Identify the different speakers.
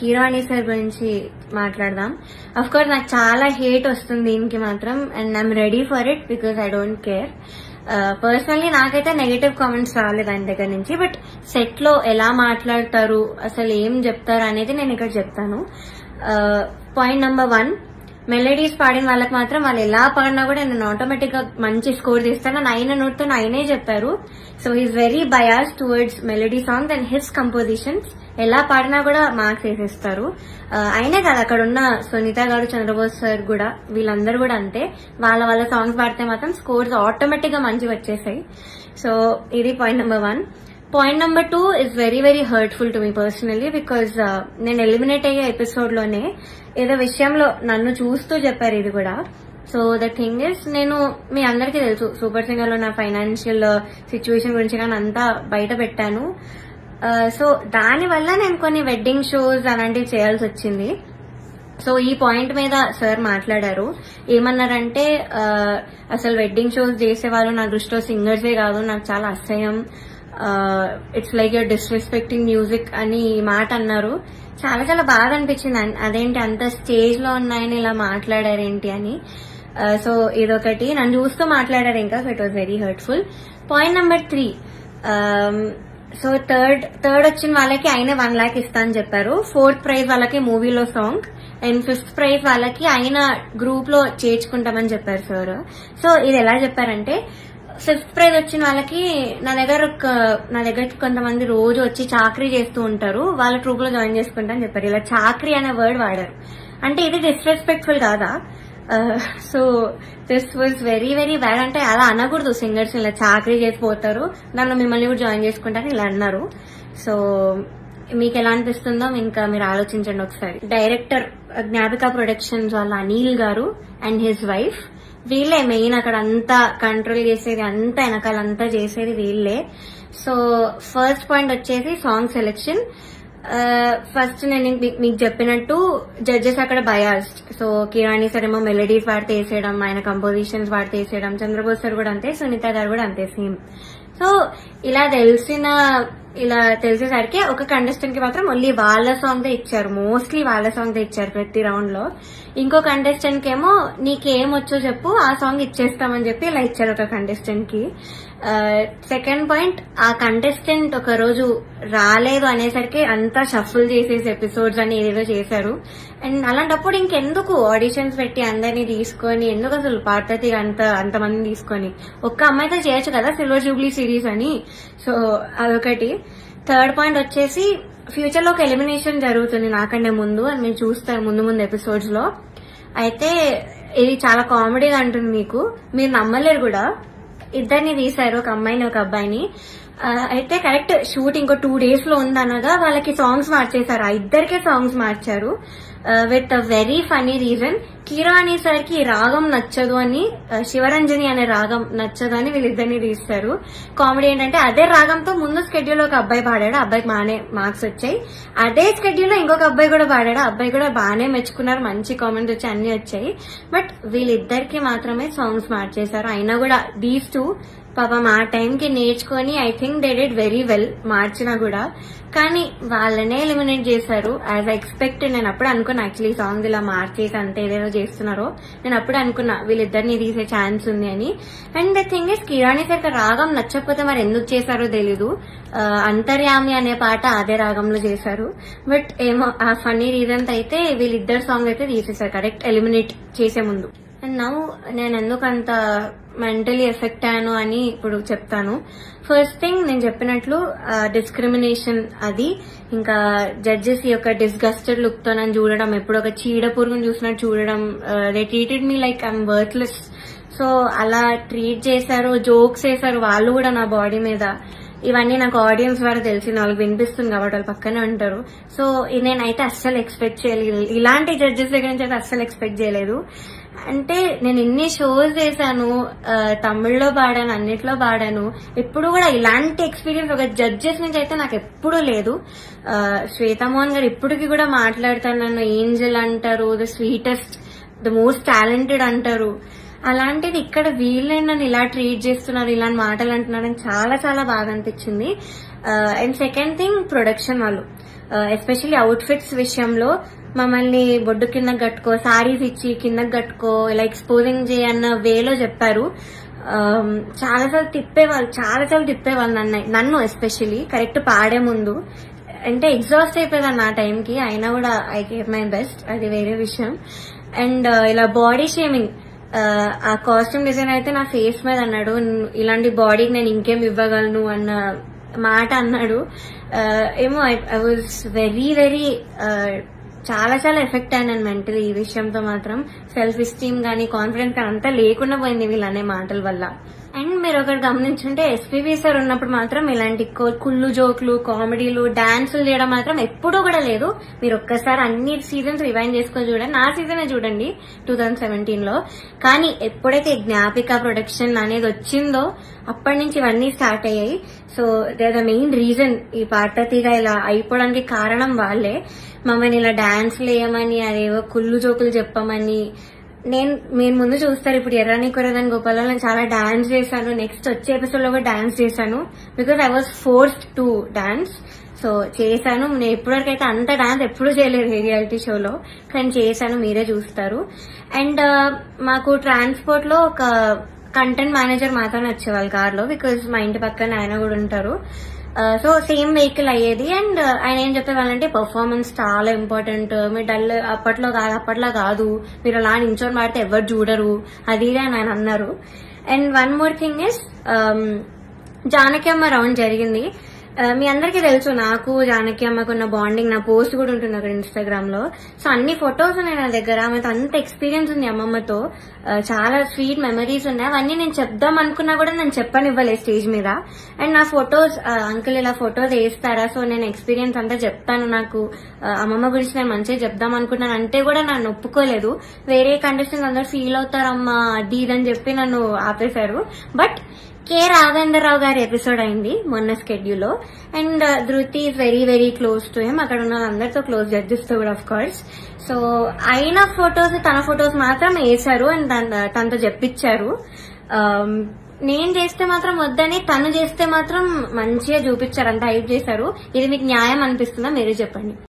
Speaker 1: Keeravani sir గురించి మాట్లాడదాం. Of course నాకు చాలా హేట్ వస్తుంది దీనికి మాత్రం, and I'm ready for it because I don't care. Personally నాకైతే నెగటివ్ కామెంట్స్ రాలేదు ఆయన దగ్గర నుంచి. బట్ సెట్ లో ఎలా మాట్లాడతారు, అసలు ఏం చెప్తారు అనేది నేను ఇక్కడ చెప్తాను. పాయింట్ నెంబర్ 1, మెలోడీస్ పాడిన వాళ్ళకి మాత్రం వాళ్ళు ఎలా పాడినా కూడా నేను ఆటోమేటిక్ గా మంచి స్కోర్ చేస్తాను అని ఆయన నోట్తో ఆయనే చెప్పారు. So he's very bias towards melody songs and his compositions. ఎలా పాడినా కూడా మార్క్స్ వేసేస్తారు. ఆయనే కాదు, అక్కడ ఉన్న సునీత గారు, చంద్రబోస్ సార్ కూడా, వీళ్ళందరూ కూడా అంతే. వాళ్ళ సాంగ్స్ పాడితే మాత్రం స్కోర్స్ ఆటోమేటిక్ గా మంచిగా వచ్చేసాయి. సో ఇది point number 1. Point number 2 is very very hurtful to me personally because నేను ఎలిమినేట్ అయ్యే ఎపిసోడ్ లోనే ఏదో విషయంలో నన్ను చూస్తూ చెప్పారు ఇది కూడా. సో ద థింగ్ ఇస్, నేను మీ అందరికీ తెలుసు సూపర్ సింగర్ లో నా ఫైనాన్షియల్ సిచ్యువేషన్ గురించి నేను అంతా బయట పెట్టాను. సో దానివల్ల నేను కొన్ని వెడ్డింగ్ షోస్ అలాంటివి చేయాల్సి వచ్చింది. సో ఈ పాయింట్ మీద సార్ మాట్లాడారు. ఏమన్నారంటే అసలు వెడ్డింగ్ షోస్ చేసేవాళ్ళు నా దృష్టిలో సింగర్సే కాదు, నాకు చాలా అసహ్యం, it's like you're disrespecting music అని మాట అన్నారు. చాలా చాలా బాగా అనిపించింది. అదేంటి అంత స్టేజ్ లో ఉన్నాయని ఇలా మాట్లాడారేంటి అని. సో ఇదొకటి, నన్ను చూస్తూ మాట్లాడారు ఇంకా. So it was very hurtful. Point number 3, so third వచ్చిన వాళ్ళకి ఆయన 1 lakh ఇస్తా అని చెప్పారు. 4th ప్రైజ్ వాళ్ళకి మూవీలో సాంగ్, అండ్ 5th ప్రైజ్ వాళ్ళకి ఆయన గ్రూప్ లో చేర్చుకుంటామని చెప్పారు సార్. సో ఇది ఎలా చెప్పారంటే, 5th ప్రైజ్ వచ్చిన వాళ్ళకి నా దగ్గరకి కొంతమంది రోజు వచ్చి చాకరీ చేస్తూ ఉంటారు, వాళ్ళ ట్రూప్ లో జాయిన్ చేసుకుంటా అని చెప్పారు. ఇలా చాకరీ అనే వర్డ్ వాడారు. అంటే ఇది డిస్రెస్పెక్ట్ఫుల్ కాదా? So this was very very bad. అంటే అలా అనకూడదు, సింగర్స్ ఇలా చాకరీ చేసిపోతారు, నన్ను మిమ్మల్ని కూడా జాయిన్ చేసుకుంటారని ఇలా అన్నారు. సో మీకు ఎలా అనిపిస్తుందో ఇంకా మీరు ఆలోచించండి ఒకసారి. డైరెక్టర్ జ్ఞాపిక ప్రొడక్షన్స్ వాళ్ళ అనిల్ గారు అండ్ హిజ్ వైఫ్, వీళ్ళే మెయిన్ అక్కడ అంతా కంట్రోల్ చేసేది, అంతా వెనకాలంతా చేసేది వీళ్ళే. సో ఫస్ట్ పాయింట్ వచ్చేసి సాంగ్ సెలెక్షన్. ఫస్ట్ నేను మీకు చెప్పినట్టు జడ్జెస్ అక్కడ బయాస్డ్. సో కిరాణి సార్ ఏమో మెలోడీస్ వాడితే వేసేయడం, ఆయన కంపోజిషన్స్ వాడితే వేసేయడం, చంద్రబోస్ సార్ కూడా అంతే, సునీత గారు కూడా అంతే సేమ్. సో ఇలా తెలిసేసరికి ఒక కంటెస్టెంట్ కి మాత్రం ఓన్లీ వాళ్ళ సాంగ్ దే ఇచ్చారు, మోస్ట్లీ వాళ్ళ సాంగ్ దే ఇచ్చారు ప్రతి రౌండ్ లో. ఇంకో కంటెస్టెంట్ కి ఏమో నీకేమొచ్చో చెప్పు ఆ సాంగ్ ఇచ్చేస్తామని చెప్పి ఇలా ఇచ్చారు ఒక కంటెస్టెంట్ కి. సెకండ్ పాయింట్, ఆ కంటెస్టెంట్ ఒక రోజు రాలేదు అనేసరికి అంతా షఫుల్ చేసేసి ఎపిసోడ్స్ అని ఏదేదో చేశారు. అండ్ అలాంటప్పుడు ఇంకెందుకు ఆడిషన్స్ పెట్టి అందరినీ తీసుకొని, ఎందుకు అసలు పార్వతి అంతమందిని తీసుకొని ఒక్క అమ్మాయితో చేయొచ్చు కదా సిల్వర్ జూబ్లీ సిరీస్ అని. సో అదొకటి. థర్డ్ పాయింట్ వచ్చేసి, ఫ్యూచర్ లో ఒక ఎలిమినేషన్ జరుగుతుంది నాకంటే ముందు అని మీరు చూస్తారు ముందు ఎపిసోడ్స్ లో. అయితే ఇది చాలా కామెడీగా అంటుంది మీకు, మీరు నమ్మలేరు కూడా. ఇద్దరిని తీశారు, ఒక అమ్మాయిని ఒక అబ్బాయిని. అయితే కరెక్ట్ షూట్ ఇంకో 2 days లో ఉందనగా వాళ్ళకి సాంగ్స్ మార్చేశారు, ఆ ఇద్దరికే సాంగ్స్ మార్చారు with a very funny reason. Keeravani sir కి రాగం నచ్చదు అని, శివరంజని అనే రాగం నచ్చదు అని వీళ్ళిద్దరిని తీస్తారు. కామెడీ ఏంటంటే అదే రాగంతో ముందు స్కెడ్యూల్ ఒక అబ్బాయి పాడాడు, అబ్బాయికి బాగానే మార్క్స్ వచ్చాయి. అదే స్కెడ్యూల్ లో ఇంకొక అబ్బాయి కూడా పాడాడు, అబ్బాయి కూడా బాగానే మెచ్చుకున్నారు, మంచి కామెంట్స్ వచ్చి అన్ని వచ్చాయి. బట్ వీళ్ళిద్దరికి మాత్రమే సాంగ్స్ మార్చేశారు. అయినా కూడా దీస్ 2 పాపం ఆ టైంకి నేర్చుకొని I think they did very well మార్చినా కూడా. కానీ వాళ్ళనే ఎలిమినేట్ చేశారు యాజ్ ఐ ఎక్స్పెక్టెడ్. నేను అప్పుడు అనుకున్నా యాక్చువల్లీ సాంగ్ ఇలా మార్చేసి అంతే ఏదేదో చేస్తున్నారో, నేను అప్పుడు అనుకున్నా వీళ్ళిద్దరిని తీసే ఛాన్స్ ఉంది అని. And the thing is, కిరాణి sir రాగం నచ్చకపోతే మరి ఎందుకు చేశారో తెలీదు. అంతర్యామి అనే పాట అదే రాగంలో చేశారు. బట్ ఏమో ఆ ఫన్నీ రీజన్స్ అయితే వీళ్ళిద్దరు సాంగ్ అయితే తీసేశారు కరెక్ట్ ఎలిమినేట్ చేసే ముందు. అండ్ నౌ నేను ఎందుకంత మెంటలీ ఎఫెక్ట్ అయ్యాను అని ఇప్పుడు చెప్తాను. ఫస్ట్ థింగ్, నేను చెప్పినట్లు డిస్క్రిమినేషన్ అది, ఇంకా జడ్జెస్ యొక్క డిస్గస్టెడ్ లుక్ తో నన్ను చూడడం, ఎప్పుడు ఒక చీడ పురుగును చూసినట్టు చూడడం. They treated me like I'm worthless. So అలా ట్రీట్ చేశారు, జోక్స్ వేశారు వాళ్ళు కూడా నా బాడీ మీద. ఇవన్నీ నాకు ఆడియన్స్ ద్వారా తెలిసింది, వాళ్ళకి వినిపిస్తుంది కాబట్టి వాళ్ళు పక్కనే ఉంటారు. సో నేనైతే అస్సలు ఎక్స్పెక్ట్ చేయలేదు, ఇలాంటి జడ్జెస్ దగ్గర నుంచి అయితే అస్సలు ఎక్స్పెక్ట్ చేయలేదు. అంటే నేను ఇన్ని షోస్ చేశాను, తమిళ్లో పాడాను, అన్నిట్లో పాడాను, ఎప్పుడు కూడా ఇలాంటి ఎక్స్పీరియన్స్ ఒక జడ్జెస్ నుంచి అయితే నాకు ఎప్పుడూ లేదు. శ్వేతామోహన్ గారు ఇప్పటికి కూడా మాట్లాడతారు, నన్ను ఏంజల్ అంటారు, the sweetest, the most talented అంటారు. అలాంటిది ఇక్కడ వీళ్ళే నన్ను ఇలా ట్రీట్ చేస్తున్నారు, ఇలాంటి మాటలు అంటున్నారని చాలా చాలా బాగా అనిపించింది. అండ్ సెకండ్ థింగ్, ప్రొడక్షన్ వాళ్ళు ఎస్పెషల్లీ అవుట్ఫిట్స్ విషయంలో మమ్మల్ని బొడ్డు కింద కట్టుకో, సారీస్ ఇచ్చి కిందకి కట్టుకో, ఇలా ఎక్స్పోజింగ్ చేయన్న వేలో చెప్పారు. చాలాసార్లు తిప్పేవాళ్ళు నన్ను ఎస్పెషల్లీ కరెక్ట్ పాడే ముందు. అంటే ఎగ్జాస్ట్ అయిపోయేదాన్ని ఆ టైంకి, అయినా కూడా ఐ గేవ్ మై బెస్ట్, అది వేరే విషయం. అండ్ ఇలా బాడీ షేమింగ్, ఆ కాస్ట్యూమ్ డిజైన్ అయితే నా ఫేస్ మీద అన్నాడు, ఇలాంటి బాడీకి నేను ఇంకేం ఇవ్వగలను అన్న మాట అన్నాడు. ఏమో ఐ వాజ్ వెరీ వెరీ చాలా ఎఫెక్ట్ అయినాను మెంటలీ. ఈ విషయంతో మాత్రం సెల్ఫ్ ఎస్టీమ్ గానీ కాన్ఫిడెన్స్ కానీ అంతా లేకుండా పోయింది వీళ్ళనే మాటల వల్ల. అండ్ మీరు ఒకటి గమనించుంటే ఎస్పీబీ సార్ ఉన్నప్పుడు మాత్రం ఇలాంటి కుళ్ళు జోకులు, కామెడీలు, డాన్సులు చేయడం మాత్రం ఎప్పుడూ కూడా లేదు. మీరు ఒక్కసారి అన్ని సీజన్స్ రివైండ్ చేసుకొని చూడండి, నా సీజనే చూడండి 2017లో. కానీ ఎప్పుడైతే జ్ఞాపిక ప్రొడక్షన్ అనేది వచ్చిందో అప్పటి నుంచి ఇవన్నీ స్టార్ట్ అయ్యాయి. So they are the main reason ఈ పార్టతీగా ఇలా అయిపోవడానికి కారణం వాళ్ళే. మమ్మల్ని ఇలా డాన్సులు వేయమని, అదేవో కుళ్ళు జోకులు చెప్పమని. మీరు ముందు చూస్తారు, ఇప్పుడు ఎర్రని కొరదని గోపాలలో నేను చాలా డాన్స్ చేశాను. నెక్స్ట్ వచ్చే ఎపిసోడ్ లో కూడా డాన్స్ చేశాను, because I was forced to dance. So చేశాను. నేను ఇప్పటివరకైతే అంత డాన్స్ ఎప్పుడు చేయలేదు ఏ రియాలిటీ షోలో, కానీ చేశాను, మీరే చూస్తారు. అండ్ మాకు ట్రాన్స్పోర్ట్ లో ఒక కంటెంట్ మేనేజర్ మాత్రమే వచ్చేవాళ్ళు కార్లో, బికాజ్ మా ఇంటి పక్కన ఆయన కూడా ఉంటారు. సో సేమ్ వెహికల్ అయ్యేది. అండ్ ఆయన ఏం చెప్పేవాళ్ళంటే పర్ఫార్మెన్స్ చాలా ఇంపార్టెంట్, మీరు డల్ అప్పట్లో కాదు, మీరు అలా నించొని పాడితే ఎవరు చూడరు, అది అని ఆయన అన్నారు. And one more thing is, Janaki అమ్మ రౌండ్ జరిగింది. మీ అందరికీ తెలుసు నాకు జానకి అమ్మకున్న బాండింగ్, నా పోస్ట్ కూడా ఉంటుంది అక్కడ ఇన్స్టాగ్రామ్ లో. సో అన్ని ఫొటోస్ ఉన్నాయి నా దగ్గర, ఆమెతో అంత ఎక్స్పీరియన్స్ ఉంది అమ్మమ్మతో, చాలా స్వీట్ మెమరీస్ ఉన్నాయి. అవన్నీ నేను చెప్దాం అనుకున్నా కూడా నేను చెప్పనివ్వలేదు స్టేజ్ మీద. అండ్ నా ఫొటోస్, అంకుల్ ఇలా ఫొటోస్ వేస్తారా, సో నేను ఎక్స్పీరియన్స్ అంతా చెప్తాను, నాకు అమ్మమ్మ గురించి నేను మంచిగా చెప్దాం అనుకున్నాను అంటే కూడా నన్ను ఒప్పుకోలేదు. వేరే కండిషన్స్ అందరూ ఫీల్ అవుతారమ్మా అది ఇదని చెప్పి నన్ను ఆపేశారు. బట్ కె రాఘవేంద్రరావు గారి ఎపిసోడ్ అయింది మొన్న స్కెడ్యూల్ లో. అండ్ ధృతి is very very close to him, అక్కడ ఉన్న అందరితో క్లోజ్, జడ్జెస్ తో కూడా ఆఫ్ కోర్స్. సో ఆయన ఫొటోస్, తన ఫొటోస్ మాత్రం వేశారు అండ్ తనతో చెప్పించారు. నేను చేస్తే మాత్రం వద్దని, తను చేస్తే మాత్రం మంచిగా చూపించారు, అంత హైప్ చేశారు. ఇది మీకు న్యాయం అనిపిస్తుందా, మీరే చెప్పండి.